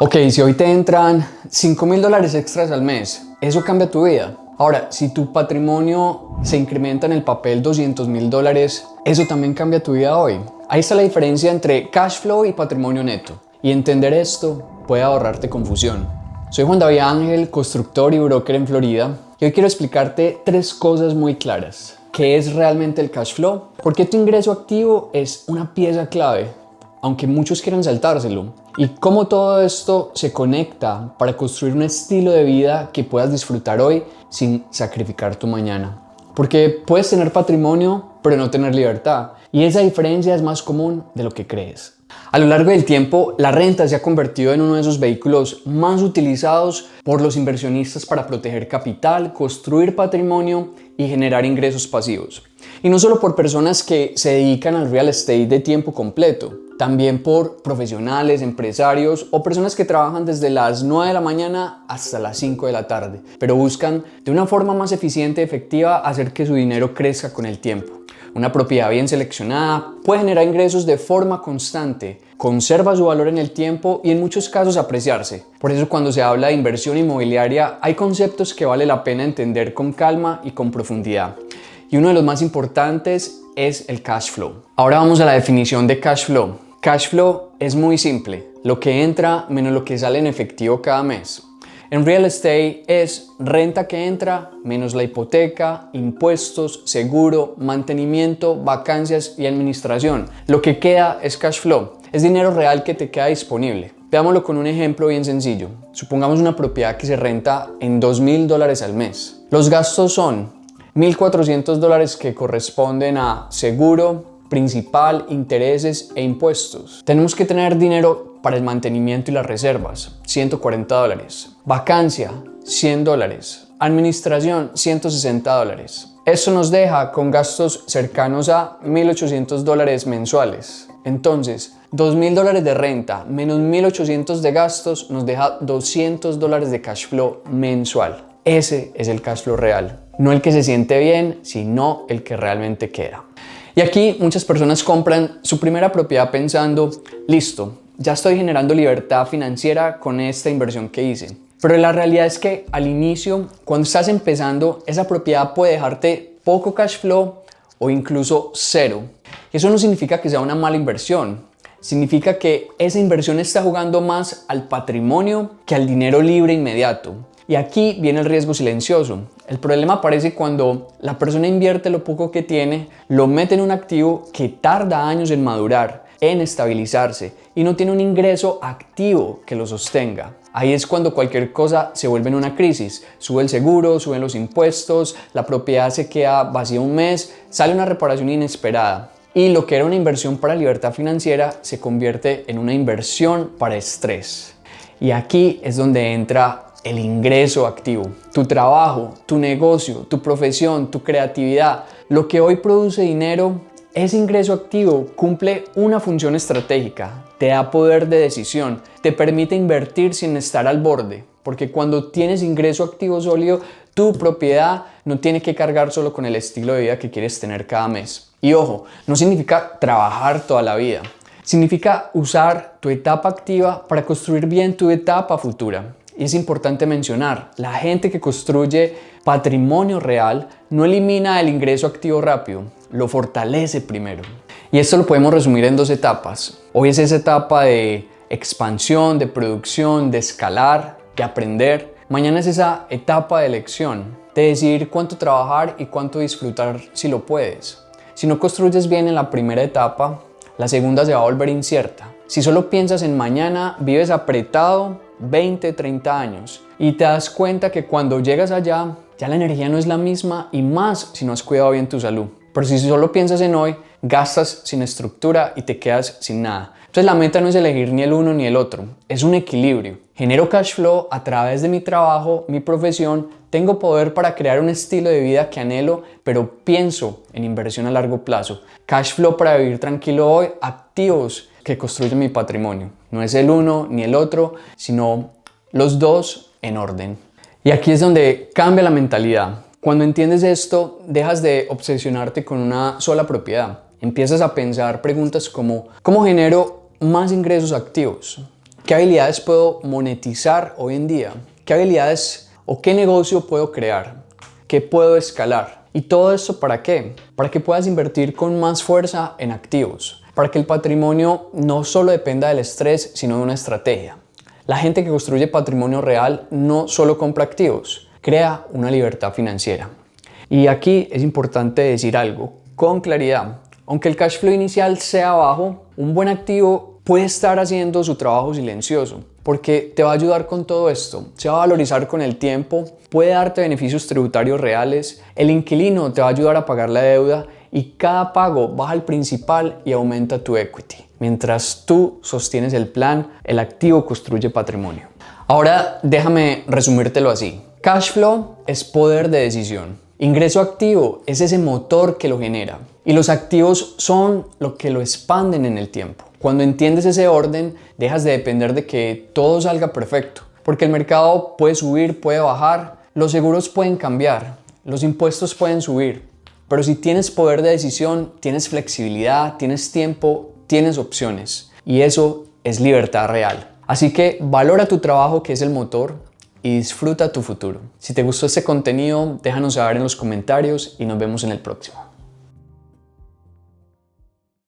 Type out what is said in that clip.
Ok, si hoy te entran $5.000 extras al mes, ¿eso cambia tu vida? Ahora, si tu patrimonio se incrementa en el papel $200.000, ¿eso también cambia tu vida hoy? Ahí está la diferencia entre cash flow y patrimonio neto. Y entender esto puede ahorrarte confusión. Soy Juan David Ángel, constructor y broker en Florida, y hoy quiero explicarte 3 cosas muy claras. ¿Qué es realmente el cash flow? ¿Por qué tu ingreso activo es una pieza clave, aunque muchos quieran saltárselo? Y cómo todo esto se conecta para construir un estilo de vida que puedas disfrutar hoy sin sacrificar tu mañana. Porque puedes tener patrimonio, pero no tener libertad. Y esa diferencia es más común de lo que crees. A lo largo del tiempo, la renta se ha convertido en uno de esos vehículos más utilizados por los inversionistas para proteger capital, construir patrimonio y generar ingresos pasivos. Y no solo por personas que se dedican al real estate de tiempo completo, también por profesionales, empresarios o personas que trabajan desde las 9 de la mañana hasta las 5 de la tarde, pero buscan de una forma más eficiente y efectiva hacer que su dinero crezca con el tiempo. Una propiedad bien seleccionada puede generar ingresos de forma constante, conserva su valor en el tiempo y en muchos casos apreciarse. Por eso cuando se habla de inversión inmobiliaria hay conceptos que vale la pena entender con calma y con profundidad. Y uno de los más importantes es el cash flow. Ahora vamos a la definición de cash flow. Cash flow es muy simple, lo que entra menos lo que sale en efectivo cada mes. En real estate es renta que entra menos la hipoteca, impuestos, seguro, mantenimiento, vacancias y administración. Lo que queda es cash flow, es dinero real que te queda disponible. Veámoslo con un ejemplo bien sencillo. Supongamos una propiedad que se renta en $2.000 al mes. Los gastos son $1.400 que corresponden a seguro, principal, intereses e impuestos. Tenemos que tener dinero para el mantenimiento y las reservas, $140. Vacancia, $100. Administración, $160. Esto nos deja con gastos cercanos a $1.800 mensuales. Entonces, $2.000 de renta menos $1.800 de gastos nos deja $200 de cash flow mensual. Ese es el cash flow real. No el que se siente bien, sino el que realmente queda. Y aquí muchas personas compran su primera propiedad pensando, listo, ya estoy generando libertad financiera con esta inversión que hice. Pero la realidad es que al inicio, cuando estás empezando, esa propiedad puede dejarte poco cash flow o incluso cero. Y eso no significa que sea una mala inversión. Significa que esa inversión está jugando más al patrimonio que al dinero libre inmediato. Y aquí viene el riesgo silencioso. El problema aparece cuando la persona invierte lo poco que tiene, lo mete en un activo que tarda años en madurar, en estabilizarse y no tiene un ingreso activo que lo sostenga. Ahí es cuando cualquier cosa se vuelve en una crisis. Sube el seguro, suben los impuestos, la propiedad se queda vacía un mes, sale una reparación inesperada. Y lo que era una inversión para libertad financiera se convierte en una inversión para estrés. Y aquí es donde entra el ingreso activo, tu trabajo, tu negocio, tu profesión, tu creatividad. Lo que hoy produce dinero, ese ingreso activo cumple una función estratégica, te da poder de decisión, te permite invertir sin estar al borde, porque cuando tienes ingreso activo sólido, tu propiedad no tiene que cargar solo con el estilo de vida que quieres tener cada mes. Y ojo, no significa trabajar toda la vida, significa usar tu etapa activa para construir bien tu etapa futura. Y es importante mencionar, la gente que construye patrimonio real no elimina el ingreso activo rápido, lo fortalece primero. Y esto lo podemos resumir en 2 etapas. Hoy es esa etapa de expansión, de producción, de escalar, de aprender. Mañana es esa etapa de elección, de decidir cuánto trabajar y cuánto disfrutar si lo puedes. Si no construyes bien en la primera etapa, la segunda se va a volver incierta. Si solo piensas en mañana, vives apretado 20, 30 años y te das cuenta que cuando llegas allá, ya la energía no es la misma y más si no has cuidado bien tu salud. Pero si solo piensas en hoy, gastas sin estructura y te quedas sin nada. Entonces la meta no es elegir ni el uno ni el otro, es un equilibrio. Genero cash flow a través de mi trabajo, mi profesión, tengo poder para crear un estilo de vida que anhelo, pero pienso en inversión a largo plazo. Cash flow para vivir tranquilo hoy, activos que construyen mi patrimonio. No es el uno ni el otro, sino los dos en orden. Y aquí es donde cambia la mentalidad. Cuando entiendes esto, dejas de obsesionarte con una sola propiedad. Empiezas a pensar preguntas como ¿cómo genero más ingresos activos? ¿Qué habilidades puedo monetizar hoy en día? ¿Qué habilidades o qué negocio puedo crear? ¿Qué puedo escalar? ¿Y todo esto para qué? Para que puedas invertir con más fuerza en activos. Para que el patrimonio no solo dependa del estrés, sino de una estrategia. La gente que construye patrimonio real no solo compra activos, crea una libertad financiera. Y aquí es importante decir algo con claridad. Aunque el cash flow inicial sea bajo, un buen activo puede estar haciendo su trabajo silencioso, porque te va a ayudar con todo esto, se va a valorizar con el tiempo, puede darte beneficios tributarios reales, el inquilino te va a ayudar a pagar la deuda y cada pago baja el principal y aumenta tu equity. Mientras tú sostienes el plan, el activo construye patrimonio. Ahora déjame resumírtelo así. Cash flow es poder de decisión. Ingreso activo es ese motor que lo genera. Y los activos son lo que lo expanden en el tiempo. Cuando entiendes ese orden, dejas de depender de que todo salga perfecto. Porque el mercado puede subir, puede bajar, los seguros pueden cambiar, los impuestos pueden subir. Pero si tienes poder de decisión, tienes flexibilidad, tienes tiempo, tienes opciones. Y eso es libertad real. Así que valora tu trabajo, que es el motor, y disfruta tu futuro. Si te gustó este contenido, déjanos saber en los comentarios y nos vemos en el próximo.